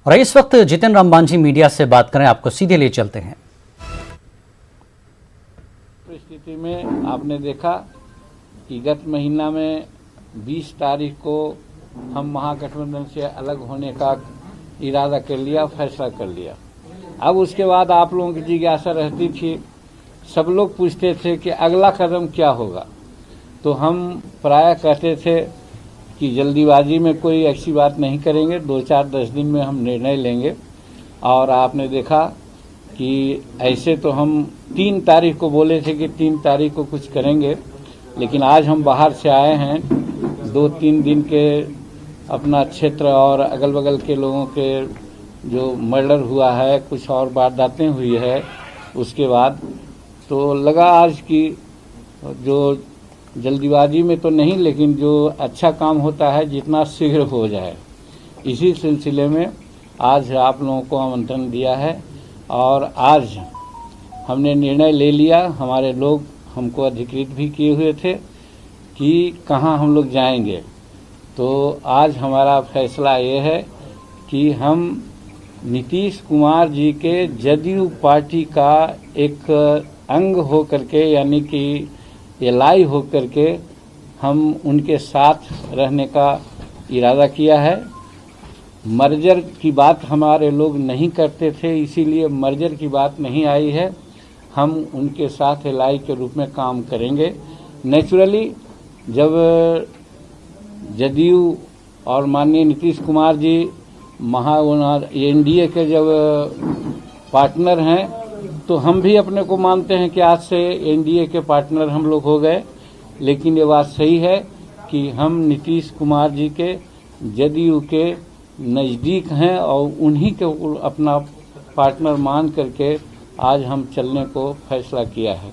और इस वक्त जितिन राम मांझी मीडिया से बात करें, आपको सीधे ले चलते हैं। परिस्थिति में आपने देखा कि गत महीना में 20 तारीख को हम महागठबंधन से अलग होने का इरादा कर लिया, फैसला कर लिया। अब उसके बाद आप लोगों की जिज्ञासा रहती थी, सब लोग पूछते थे कि अगला कदम क्या होगा। तो हम प्रायः कहते थे कि जल्दीबाजी में कोई ऐसी बात नहीं करेंगे, 2-4-10 दिन में हम निर्णय लेंगे। और आपने देखा कि ऐसे तो हम 3 तारीख को बोले थे कि 3 तारीख को कुछ करेंगे, लेकिन आज हम बाहर से आए हैं, 2-3 दिन के अपना क्षेत्र और अगल बगल के लोगों के जो मर्डर हुआ है, कुछ और वारदातें हुई है, उसके बाद तो लगा आज की जो जल्दीबाजी में तो नहीं, लेकिन जो अच्छा काम होता है जितना शीघ्र हो जाए, इसी सिलसिले में आज आप लोगों को आमंत्रण दिया है। और आज हमने निर्णय ले लिया, हमारे लोग हमको अधिकृत भी किए हुए थे कि कहाँ हम लोग जाएंगे। तो आज हमारा फैसला ये है कि हम नीतीश कुमार जी के जदयू पार्टी का एक अंग हो करके, यानी कि एलाई हो करके हम उनके साथ रहने का इरादा किया है। मर्जर की बात हमारे लोग नहीं करते थे, इसीलिए मर्जर की बात नहीं आई है। हम उनके साथ एलाई के रूप में काम करेंगे। नेचुरली जब जदयू और माननीय नीतीश कुमार जी एनडीए के जब पार्टनर हैं, तो हम भी अपने को मानते हैं कि आज से एनडीए के पार्टनर हम लोग हो गए। लेकिन ये बात सही है कि हम नीतीश कुमार जी के जदयू के नज़दीक हैं और उन्हीं को अपना पार्टनर मान करके आज हम चलने को फैसला किया है।